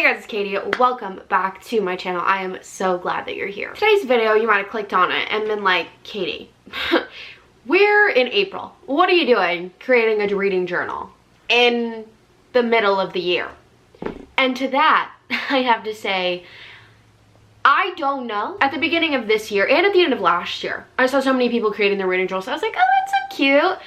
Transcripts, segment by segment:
guys, it's Katie. Welcome back to my channel. I am so glad that you're here. Today's video, you might have clicked on it and been like, Katie, we're in April. What are you doing creating a reading journal in the middle of the year? And to that, I have to say, I don't know. At the beginning of this year and at the end of last year, I saw so many people creating their reading journals. So I was like, oh, that's so cute.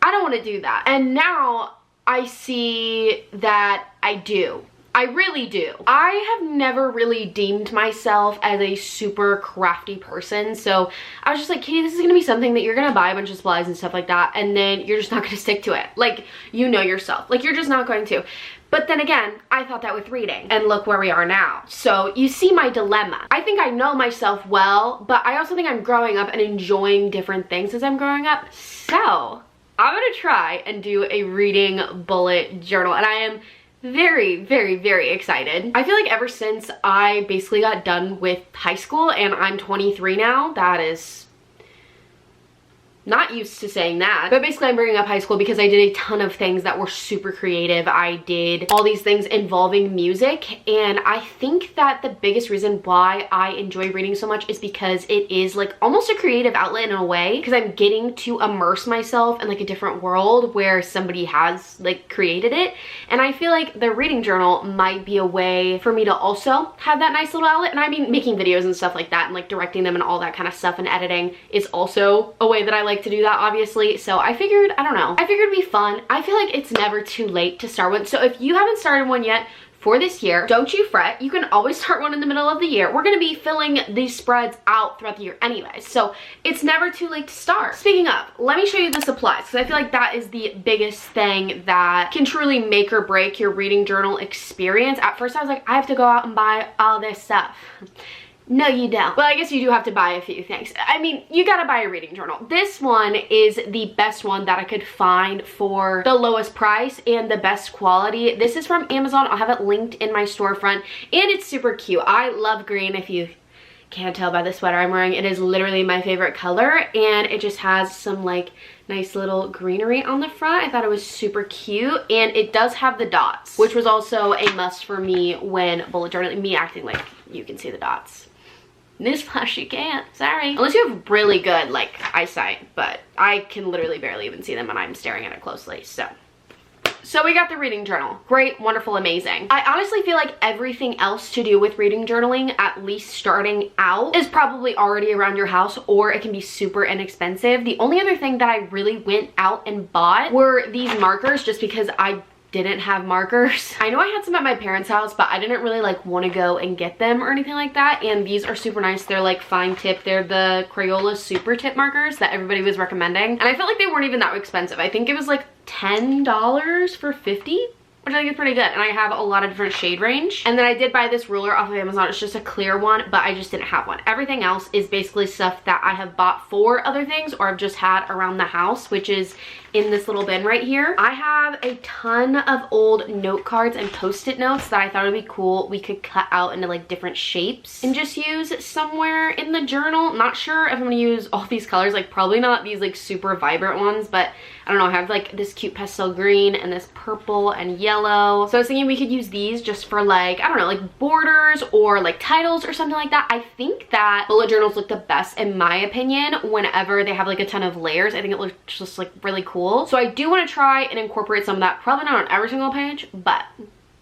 I don't want to do that. And now I see that I do. I really do. I have never really deemed myself as a super crafty person. So I was just like, Katie, this is gonna be something that you're gonna buy a bunch of supplies and stuff like that, and then you're just not gonna stick to it. Like, you know yourself. Like, you're just not going to. But then again, I thought that with reading, and look where we are now. So you see my dilemma. I think I know myself well, but I also think I'm growing up and enjoying different things as I'm growing up. So I'm gonna try and do a reading bullet journal, and I am very, very, very excited. I feel like ever since I basically got done with high school, and I'm 23 now, that is not used to saying that, but basically I'm bringing up high school because I did a ton of things that were super creative. I did all these things involving music, and I think that the biggest reason why I enjoy reading so much is because it is like almost a creative outlet in a way, because I'm getting to immerse myself in like a different world where somebody has like created it. And I feel like the reading journal might be a way for me to also have that nice little outlet. And I mean, making videos and stuff like that and like directing them and all that kind of stuff and editing is also a way that I like to do that, obviously. So I figured, I don't know, I figured it'd be fun. I feel like it's never too late to start one. So if you haven't started one yet for this year, don't you fret. You can always start one in the middle of the year. We're gonna be filling these spreads out throughout the year anyway, so it's never too late to start. Speaking of, let me show you the supplies, because I feel like that is the biggest thing that can truly make or break your reading journal experience. At first I was like, I have to go out and buy all this stuff. No, you don't. Well, I guess you do have to buy a few things. I mean, you gotta buy a reading journal. This one is the best one that I could find for the lowest price and the best quality. This is from Amazon. I'll have it linked in my storefront, and it's super cute. I love green. If you can't tell by the sweater I'm wearing, it is literally my favorite color, and it just has some like nice little greenery on the front. I thought it was super cute, and it does have the dots, which was also a must for me when bullet journaling, me acting like you can see the dots. Newsflash, you can't, sorry. Unless you have really good like eyesight, but I can literally barely even see them when I'm staring at it closely. So we got the reading journal. Great, wonderful, amazing. I honestly feel like everything else to do with reading journaling, at least starting out, is probably already around your house, or it can be super inexpensive. The only other thing that I really went out and bought were these markers, just because I didn't have markers. I know I had some at my parents' house, but I didn't really like want to go and get them or anything like that. And these are super nice. They're like fine tip. They're the Crayola super tip markers that everybody was recommending. And I felt like they weren't even that expensive. I think it was like $10 for 50, which I think is pretty good. And I have a lot of different shade range. And then I did buy this ruler off of Amazon. It's just a clear one, but I just didn't have one. Everything else is basically stuff that I have bought for other things or I've just had around the house, which is in this little bin right here. I have a ton of old note cards and post-it notes that I thought would be cool. We could cut out into like different shapes and just use somewhere in the journal. Not sure if I'm gonna use all these colors, like probably not these like super vibrant ones, but I don't know, I have like this cute pastel green and this purple and yellow. So I was thinking we could use these just for like, I don't know, like borders or like titles or something like that. I think that bullet journals look the best in my opinion whenever they have like a ton of layers. I think it looks just like really cool. So I do want to try and incorporate some of that. Probably not on every single page, but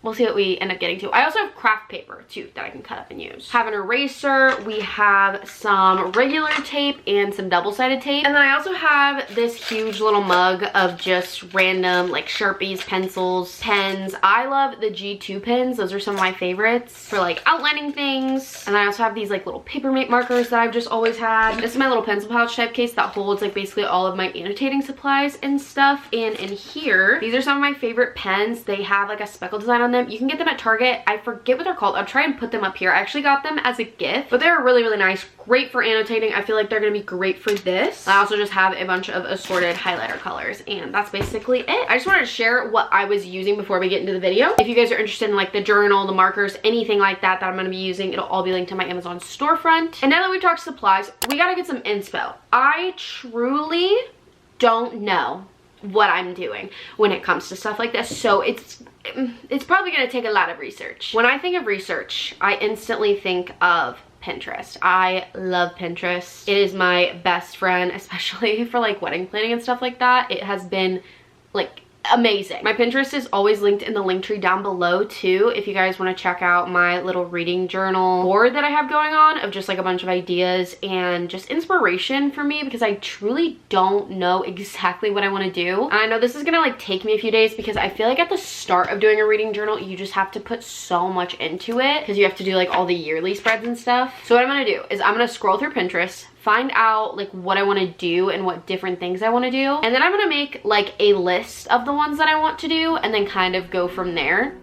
we'll see what we end up getting to. I also have craft paper too that I can cut up and use. Have an eraser, we have some regular tape and some double-sided tape. And then I also have this huge little mug of just random like Sharpies, pencils, pens. I love the G2 pens. Those are some of my favorites for like outlining things. And I also have these like little Papermate markers that I've just always had. This is my little pencil pouch type case that holds like basically all of my annotating supplies and stuff. And in here, these are some of my favorite pens. They have like a speckle design on them. You can get them at Target. I forget what they're called. I'll try and put them up here. I actually got them as a gift, but they're really, really nice. Great for annotating. I feel like they're going to be great for this. I also just have a bunch of assorted highlighter colors, and that's basically it. I just wanted to share what I was using before we get into the video. If you guys are interested in like the journal, the markers, anything like that I'm going to be using, it'll all be linked to my Amazon storefront. And now that we've talked supplies, we got to get some inspo. I truly don't know what I'm doing when it comes to stuff like this, so it's it's probably going to take a lot of research. When I think of research, I instantly think of Pinterest. I love Pinterest. It is my best friend, especially for like wedding planning and stuff like that. It has been like amazing. My Pinterest is always linked in the link tree down below too, if you guys want to check out my little reading journal board that I have going on of just like a bunch of ideas and just inspiration for me, because I truly don't know exactly what I want to do. And I know this is gonna like take me a few days, because I feel like at the start of doing a reading journal you just have to put so much into it, because you have to do like all the yearly spreads and stuff. So what I'm gonna do is I'm gonna scroll through Pinterest, find out like what I want to do and what different things I want to do, and then I'm gonna make like a list of the ones that I want to do and then kind of go from there.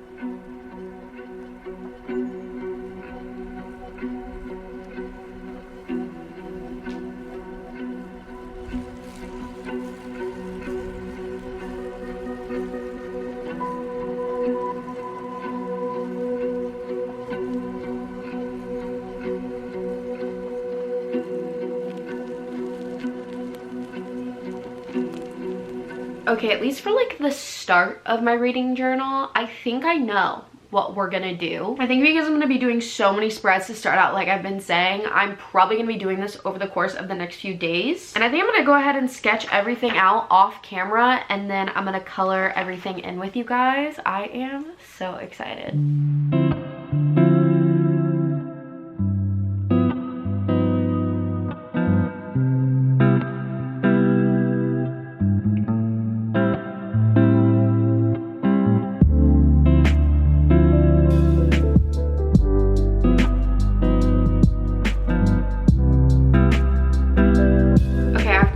Okay, at least for like the start of my reading journal, I think I know what we're gonna do. I think because I'm gonna be doing so many spreads to start out, like I've been saying, I'm probably gonna be doing this over the course of the next few days. And I think I'm gonna go ahead and sketch everything out off camera, and then I'm gonna color everything in with you guys. I am so excited.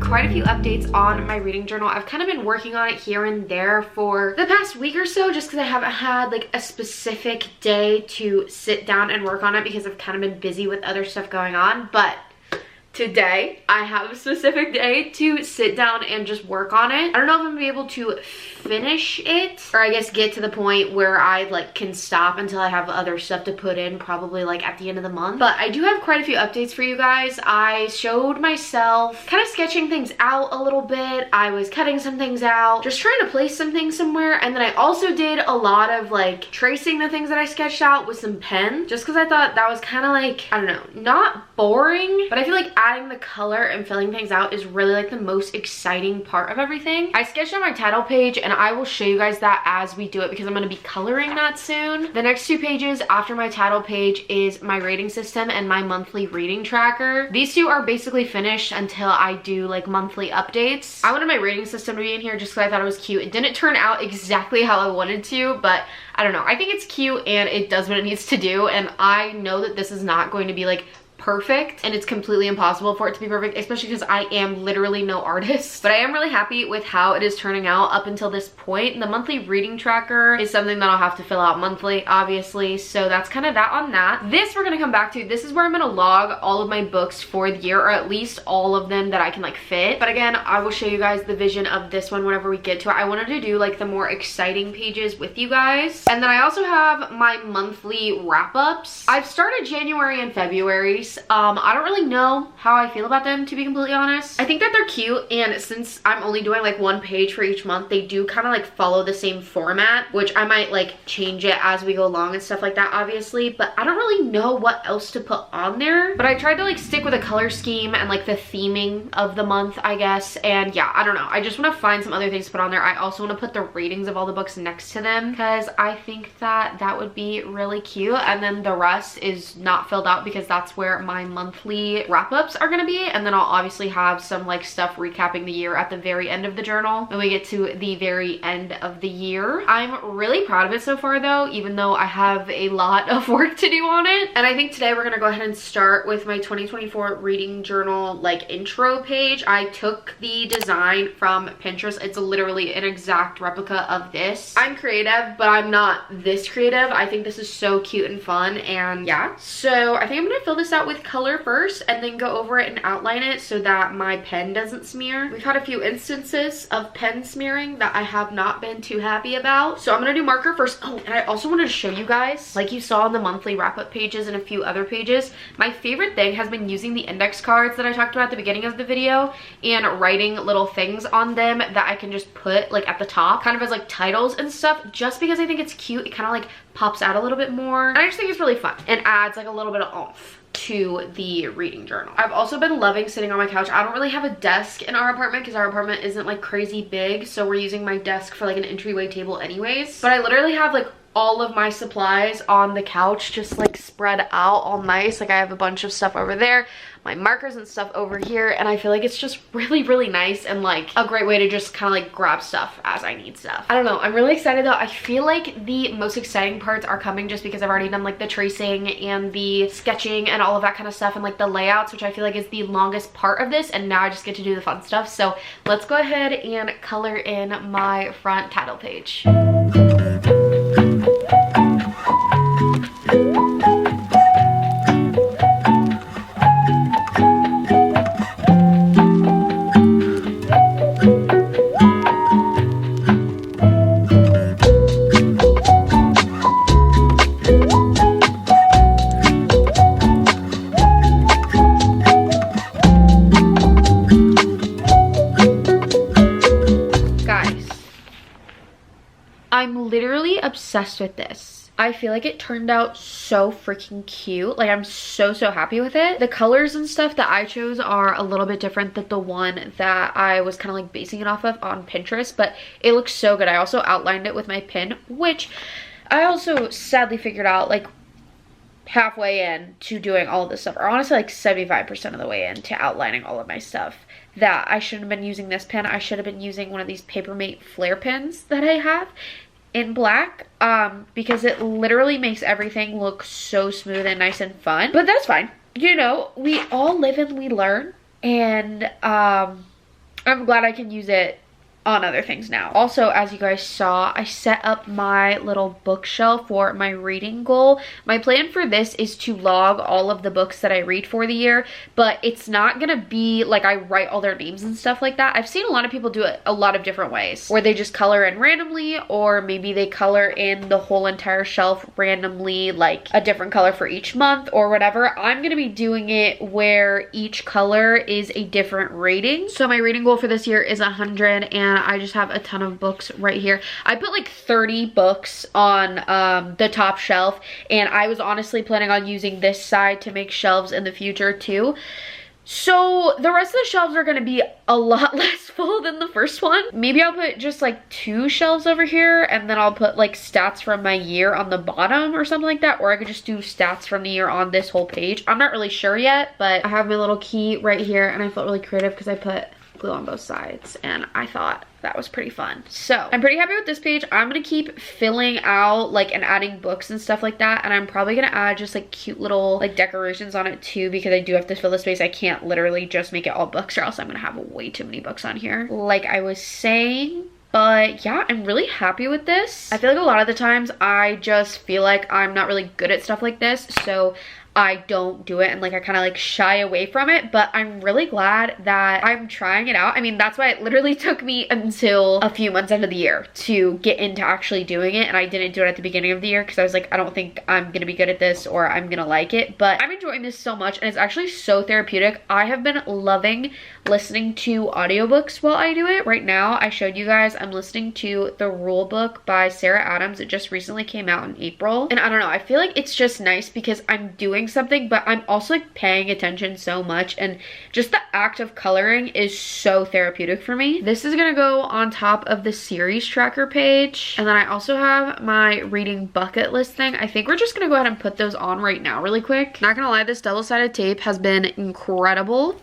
Quite a few updates on my reading journal. I've kind of been working on it here and there for the past week or so, just because I haven't had like a specific day to sit down and work on it, because I've kind of been busy with other stuff going on. But today I have a specific day to sit down and just work on it. I don't know if I'm gonna be able to finish it, or I guess get to the point where I like can stop until I have other stuff to put in, probably like at the end of the month. But I do have quite a few updates for you guys. I showed myself kind of sketching things out a little bit. I was cutting some things out, just trying to place some things somewhere, and then I also did a lot of like tracing the things that I sketched out with some pen, just because I thought that was kind of like, I don't know, not boring, but I feel like adding the color and filling things out is really like the most exciting part of everything. I sketched on my title page, and I will show you guys that as we do it, because I'm going to be coloring that soon. The next 2 pages after my title page is my rating system and my monthly reading tracker. These 2 are basically finished until I do like monthly updates. I wanted my rating system to be in here just because I thought it was cute. It didn't turn out exactly how I wanted to, but I don't know. I think it's cute and it does what it needs to do, and I know that this is not going to be like perfect, and it's completely impossible for it to be perfect, especially because I am literally no artist. But I am really happy with how it is turning out up until this point. The monthly reading tracker is something that I'll have to fill out monthly, obviously, so that's kind of that on that. This we're gonna come back to. This is where I'm gonna log all of my books for the year, or at least all of them that I can like fit. But again, I will show you guys the vision of this one whenever we get to it. I wanted to do like the more exciting pages with you guys. And then I also have my monthly wrap-ups. I've started January and February. I don't really know how I feel about them, to be completely honest. I think that they're cute, and since I'm only doing like 1 page for each month, they do kind of like follow the same format, which I might like change it as we go along and stuff like that, obviously. But I don't really know what else to put on there. But I tried to like stick with a color scheme and like the theming of the month, I guess. And yeah, I don't know. I just want to find some other things to put on there. I also want to put the ratings of all the books next to them, because I think that that would be really cute. And then the rest is not filled out, because that's where my monthly wrap-ups are gonna be. And then I'll obviously have some like stuff recapping the year at the very end of the journal when we get to the very end of the year. I'm really proud of it so far though, even though I have a lot of work to do on it. And I think today we're gonna go ahead and start with my 2024 reading journal like intro page. I took the design from Pinterest. It's literally an exact replica of this. I'm creative, but I'm not this creative. I think this is so cute and fun, and yeah. So I think I'm gonna fill this out with with color first and then go over it and outline it so that my pen doesn't smear. We've had a few instances of pen smearing that I have not been too happy about. So I'm gonna do marker first. Oh, and I also wanted to show you guys, like you saw on the monthly wrap-up pages and a few other pages, my favorite thing has been using the index cards that I talked about at the beginning of the video and writing little things on them that I can just put like at the top, kind of as like titles and stuff, just because I think it's cute. It kind of like pops out a little bit more. And I just think it's really fun and adds like a little bit of oomph to the reading journal. I've also been loving sitting on my couch. I don't really have a desk in our apartment because our apartment isn't like crazy big, so we're using my desk for like an entryway table anyways. But I literally have like all of my supplies on the couch just like spread out all nice. Like I have a bunch of stuff over there, my markers and stuff over here, and I feel like it's just really nice and like a great way to just kind of like grab stuff as I need stuff. I don't know, I'm really excited though. I feel like the most exciting parts are coming just because I've already done like the tracing and the sketching and all of that kind of stuff and like the layouts, which I feel like is the longest part of this, and now I just get to do the fun stuff. So let's go ahead and color in my front title page. I'm literally obsessed with this. I feel like it turned out so freaking cute. Like I'm so happy with it. The colors and stuff that I chose are a little bit different than the one that I was kind of like basing it off of on Pinterest, but it looks so good. I also outlined it with my pen, which I also sadly figured out like halfway in to doing all of this stuff, or honestly like 75% of the way in to outlining all of my stuff, that I shouldn't have been using this pen. I should have been using one of these Papermate flare pens that I have in black, because it literally makes everything look so smooth and nice and fun. But that's fine, you know, we all live and we learn, and I'm glad I can use it on other things now. Also, as you guys saw, I set up my little bookshelf for my reading goal. My plan for this is to log all of the books that I read for the year, but it's not gonna be like I write all their names and stuff like that. I've seen a lot of people do it a lot of different ways, where they just color in randomly, or maybe they color in the whole entire shelf randomly, like a different color for each month or whatever. I'm gonna be doing it where each color is a different rating. So my reading goal for this year is 100, and I just have a ton of books right here. I put like 30 books on the top shelf, and I was honestly planning on using this side to make shelves in the future too. So the rest of the shelves are going to be a lot less full than the first one. Maybe I'll put just like 2 shelves over here, and then I'll put like stats from my year on the bottom or something like that, or I could just do stats from the year on this whole page. I'm not really sure yet, but I have my little key right here, and I felt really creative because I put glue on both sides, and I thought that was pretty fun. So I'm pretty happy with this page. I'm gonna keep filling out like and adding books and stuff like that, and I'm probably gonna add just like cute little like decorations on it too, because I do have to fill the space. I can't literally just make it all books, or else I'm gonna have way too many books on here, like I was saying. But yeah, I'm really happy with this. I feel like a lot of the times I just feel like I'm not really good at stuff like this, so I don't do it, and like I kind of like shy away from it. But I'm really glad that I'm trying it out. I mean, that's why it literally took me until a few months into the year to get into actually doing it, and I didn't do it at the beginning of the year because I was like, I don't think I'm gonna be good at this or I'm gonna like it. But I'm enjoying this so much, and it's actually so therapeutic. I have been loving listening to audiobooks while I do it. Right now, I showed you guys, I'm listening to The Rule Book by Sarah Adams. It just recently came out in April, and I don't know, I feel like it's just nice because I'm doing something, but I'm also like paying attention so much, and just the act of coloring is so therapeutic for me. This is gonna go on top of the series tracker page, and then I also have my reading bucket list thing. I think we're just gonna go ahead and put those on right now really quick. Not gonna lie, this double-sided tape has been incredible.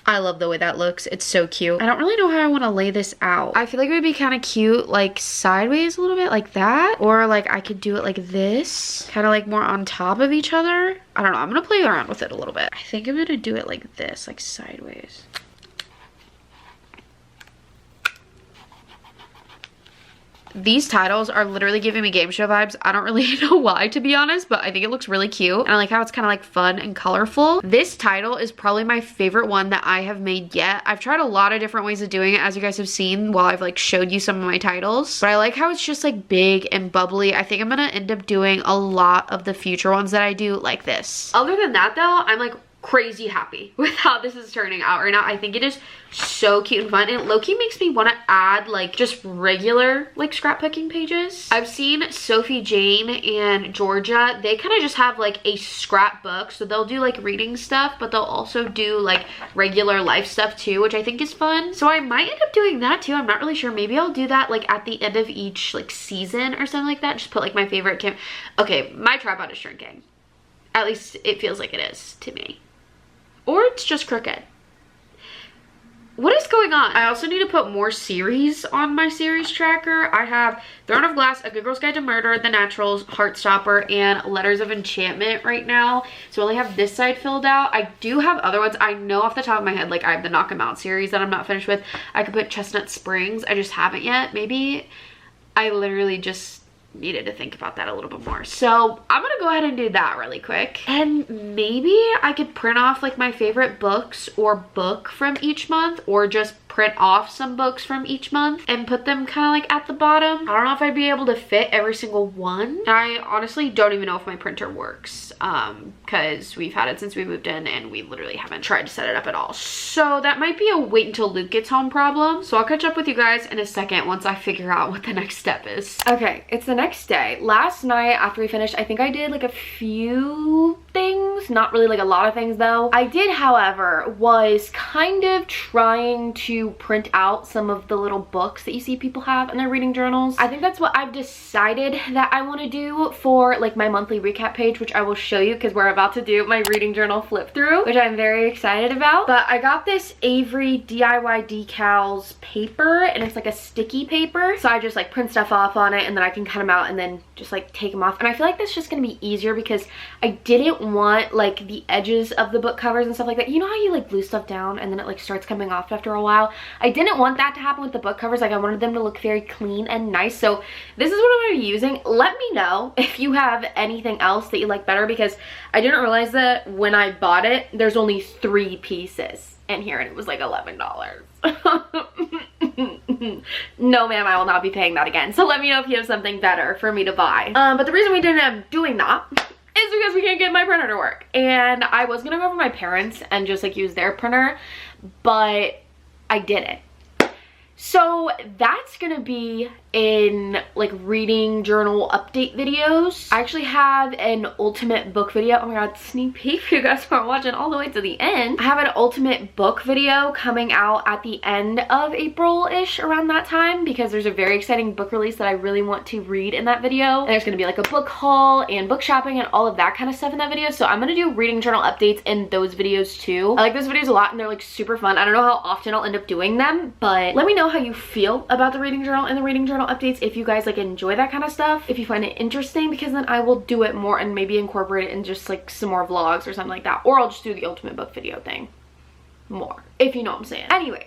I love the way that looks. It's so cute. I don't really know how I want to lay this out. I feel like it would be kind of cute like sideways a little bit like that, or like I could do it like this, kind of like more on top of each other. I don't know. I'm gonna play around with it a little bit. I think I'm gonna do it like this, like sideways. These titles are literally giving me game show vibes. I don't really know why, to be honest, but I think it looks really cute. And I like how it's kind of like fun and colorful. This title is probably my favorite one that I have made yet. I've tried a lot of different ways of doing it, as you guys have seen while I've like showed you some of my titles. But I like how it's just like big and bubbly. I think I'm gonna end up doing a lot of the future ones that I do like this. Other than that though, I'm like crazy happy with how this is turning out right now. I think it is so cute and fun, and low-key makes me want to add like just regular like scrapbooking pages. I've seen Sophie Jane and Georgia, they kind of just have like a scrapbook, so they'll do like reading stuff, but they'll also do like regular life stuff too, which I think is fun. So I might end up doing that too. I'm not really sure. Maybe I'll do that like at the end of each like season or something like that. Just put like my favorite okay, my tripod is shrinking. At least it feels like it is to me. Or it's just crooked. What is going on? I also need to put more series on my series tracker. I have Throne of Glass, A Good Girl's Guide to Murder, The Naturals, Heartstopper, and Letters of Enchantment right now. So I only have this side filled out. I do have other ones. I know off the top of my head, like I have the Knock 'Em Out series that I'm not finished with. I could put Chestnut Springs. I just haven't yet. Maybe I literally just needed to think about that a little bit more. So I'm gonna go ahead and do that really quick, and maybe I could print off like my favorite books or book from each month, or just print off some books from each month and put them kind of like at the bottom. I don't know if I'd be able to fit every single one. I honestly don't even know if my printer works because we've had it since we moved in and we literally haven't tried to set it up at all. So that might be a wait until Luke gets home problem. So I'll catch up with you guys in a second once I figure out what the next step is. Okay, it's the next day. Last night after we finished, I think I did like a few things, not really like a lot of things though. I did, however, was kind of trying to print out some of the little books that you see people have in their reading journals. I think that's what I've decided that I want to do for like my monthly recap page, which I will show you because we're about to do my reading journal flip through, which I'm very excited about. But I got this Avery DIY decals paper, and it's like a sticky paper, so I just like print stuff off on it and then I can cut them out and then just like take them off. And I feel like that's just gonna be easier because I didn't want like the edges of the book covers and stuff like that. You know how you like glue stuff down and then it like starts coming off after a while? I didn't want that to happen with the book covers. Like I wanted them to look very clean and nice. So this is what I'm gonna be using. Let me know if you have anything else that you like better, because I didn't realize that when I bought it, there's only 3 pieces in here and it was like $11. No ma'am, I will not be paying that again. So let me know if you have something better for me to buy. But the reason we didn't end up doing that is because we can't get my printer to work. And I was gonna go over to my parents and just like use their printer, but I didn't. So that's gonna be in like reading journal update videos. I actually have an ultimate book video. Oh my god, sneak peek for you guys who are watching all the way to the end. I have an ultimate book video coming out at the end of April-ish, around that time, because there's a very exciting book release that I really want to read in that video. And there's gonna be like a book haul and book shopping and all of that kind of stuff in that video. So I'm gonna do reading journal updates in those videos too. I like those videos a lot and they're like super fun. I don't know how often I'll end up doing them, but let me know how you feel about the reading journal and the reading journal updates, if you guys like enjoy that kind of stuff, if you find it interesting, because then I will do it more and maybe incorporate it in just like some more vlogs or something like that, or I'll just do the ultimate book video thing more, if you know what I'm saying. Anyways,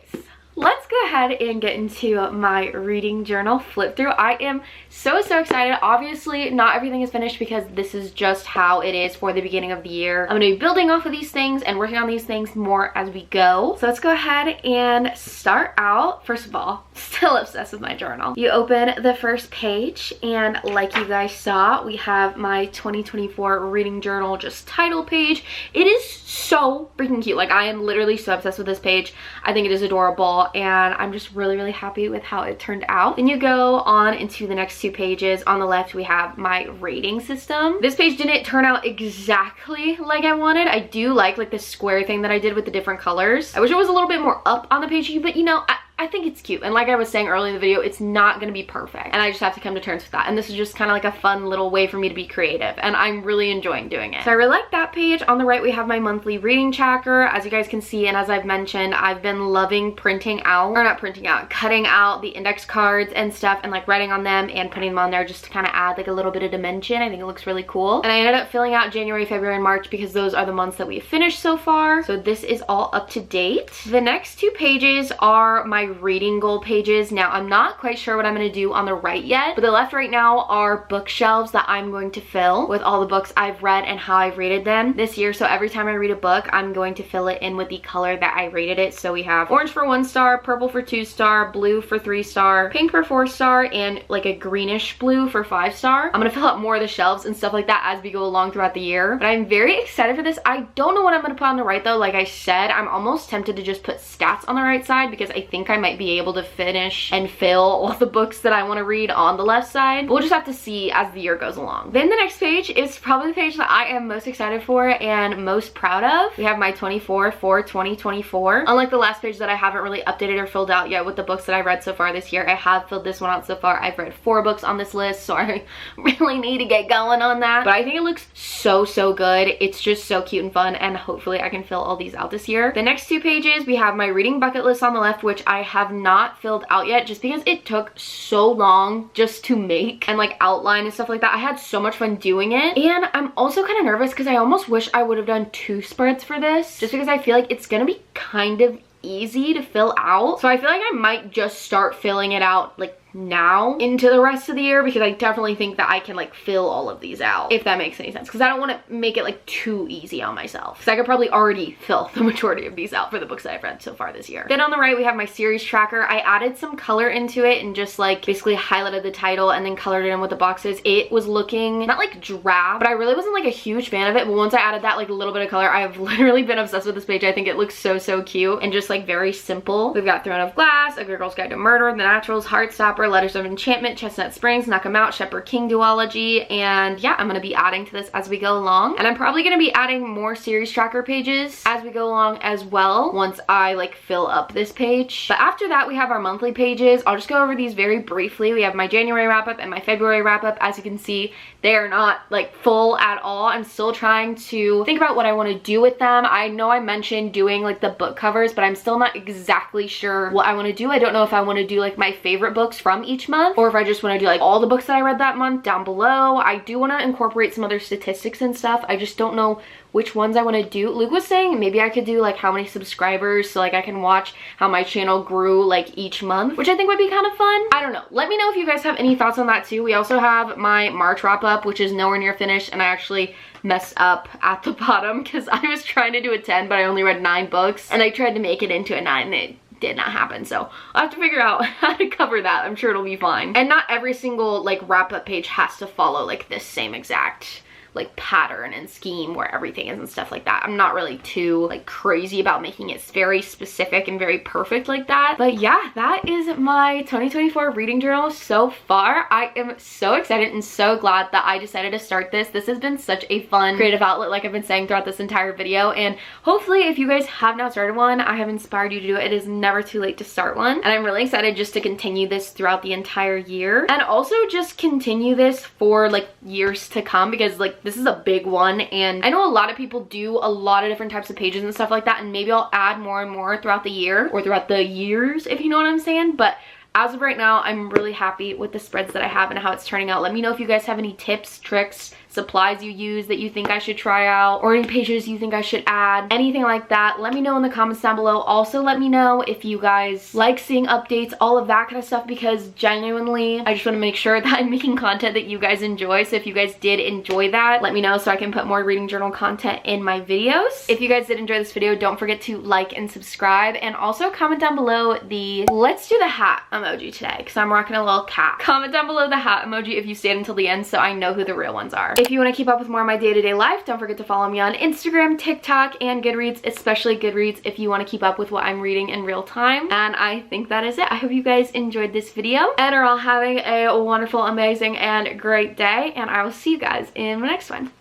let's go ahead and get into my reading journal flip through. I am so excited. Obviously not everything is finished because this is just how it is for the beginning of the year. I'm gonna be building off of these things and working on these things more as we go. So let's go ahead and start out. First of all, still obsessed with my journal. You open the first page and like you guys saw, we have my 2024 reading journal just title page. It is so freaking cute. Like I am literally so obsessed with this page. I think it is adorable and I'm just really happy with how it turned out. Then you go on into the next 2 pages. On the left we have my rating system. This page didn't turn out exactly like I wanted. I do like the square thing that I did with the different colors. I wish it was a little bit more up on the page, but you know, I think it's cute, and like I was saying earlier in the video, it's not gonna be perfect and I just have to come to terms with that, and this is just kind of like a fun little way for me to be creative and I'm really enjoying doing it. So I really like that page. On the right we have my monthly reading tracker. As you guys can see, and as I've mentioned, I've been loving printing out, or not printing out, cutting out the index cards and stuff and like writing on them and putting them on there just to kind of add like a little bit of dimension. I think it looks really cool. And I ended up filling out January, February, and March because those are the months that we finished so far. So this is all up to date. The next 2 pages are my reading goal pages. Now, I'm not quite sure what I'm going to do on the right yet, but the left right now are bookshelves that I'm going to fill with all the books I've read and how I've rated them this year. So every time I read a book, I'm going to fill it in with the color that I rated it. So we have orange for 1 star, purple for 2 star, blue for 3 star, pink for 4 star, and like a greenish blue for 5 star. I'm going to fill out more of the shelves and stuff like that as we go along throughout the year. But I'm very excited for this. I don't know what I'm going to put on the right though. Like I said, I'm almost tempted to just put stats on the right side because I think I might be able to finish and fill all the books that I want to read on the left side. But we'll just have to see as the year goes along. Then the next page is probably the page that I am most excited for and most proud of. We have my 24 for 2024. Unlike the last page that I haven't really updated or filled out yet with the books that I read so far this year, I have filled this one out so far. I've read 4 books on this list, so I really need to get going on that. But I think it looks so good. It's just so cute and fun, and hopefully I can fill all these out this year. The next 2 pages, we have my reading bucket list on the left, which I have not filled out yet just because it took so long just to make and like outline and stuff like that. I had so much fun doing it, and I'm also kind of nervous because I almost wish I would have done 2 spreads for this just because I feel like it's gonna be kind of easy to fill out. So I feel like I might just start filling it out like now into the rest of the year, because I definitely think that I can like fill all of these out, if that makes any sense, because I don't want to make it like too easy on myself, because I could probably already fill the majority of these out for the books that I've read so far this year. Then on the right we have my series tracker. I added some color into it and just like basically highlighted the title and then colored it in with the boxes. It was looking not like drab, but I really wasn't like a huge fan of it, but once I added that like a little bit of color, I've literally been obsessed with this page. I think it looks so cute and just like very simple. We've got Throne of Glass, A Good Girl's Guide to Murder, The Naturals, Heartstopper, Letters of Enchantment, Chestnut Springs, Knock 'Em Out, Shepherd King duology, and yeah, I'm going to be adding to this as we go along, and I'm probably going to be adding more series tracker pages as we go along as well once I like fill up this page. But after that we have our monthly pages. I'll just go over these very briefly. We have my January wrap up and my February wrap up. As you can see, they are not like full at all. I'm still trying to think about what I want to do with them. I know I mentioned doing like the book covers, but I'm still not exactly sure what I want to do. I don't know if I want to do like my favorite books from each month, or if I just want to do like all the books that I read that month down below. I do want to incorporate some other statistics and stuff. I just don't know which ones I want to do. Luke was saying maybe I could do like how many subscribers, so like I can watch how my channel grew like each month, which I think would be kind of fun. I don't know. Let me know if you guys have any thoughts on that too. We also have my March wrap up, which is nowhere near finished, and I actually messed up at the bottom because I was trying to do a 10, but I only read 9 books, and I tried to make it into a 9 and it did not happen. So I'll have to figure out how to cover that. I'm sure it'll be fine. And not every single like wrap up page has to follow like this same exact like pattern and scheme where everything is and stuff like that. I'm not really too like crazy about making it very specific and very perfect like that. But yeah, that is my 2024 reading journal so far. I am so excited and so glad that I decided to start this. This has been such a fun creative outlet, like I've been saying throughout this entire video, and hopefully if you guys have not started one, I have inspired you to do it. It is never too late to start one, and I'm really excited just to continue this throughout the entire year, and also just continue this for like years to come, because like this is a big one, and I know a lot of people do a lot of different types of pages and stuff like that, and maybe I'll add more and more throughout the year, or throughout the years, if you know what I'm saying. But as of right now, I'm really happy with the spreads that I have and how it's turning out. Let me know if you guys have any tips, tricks, supplies you use that you think I should try out, or any pages you think I should add, anything like that. Let me know in the comments down below. Also let me know if you guys like seeing updates, all of that kind of stuff, because genuinely I just want to make sure that I'm making content that you guys enjoy. So if you guys did enjoy that, let me know so I can put more reading journal content in my videos. If you guys did enjoy this video, don't forget to like and subscribe, and also comment down below the let's do the hat emoji today, because I'm rocking a little cap. Comment down below the hat emoji if you stayed until the end so I know who the real ones are. If you want to keep up with more of my day-to-day life, don't forget to follow me on Instagram, TikTok, and Goodreads, especially Goodreads if you want to keep up with what I'm reading in real time. And I think that is it. I hope you guys enjoyed this video and are all having a wonderful, amazing, and great day, and I will see you guys in the next one.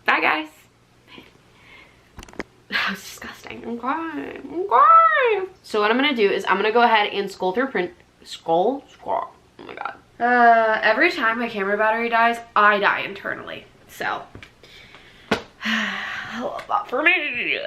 Bye, guys. That was disgusting. Okay. So what I'm going to do is I'm going to go ahead and scroll through oh my god. Every time my camera battery dies, I die internally. So, I love that for me.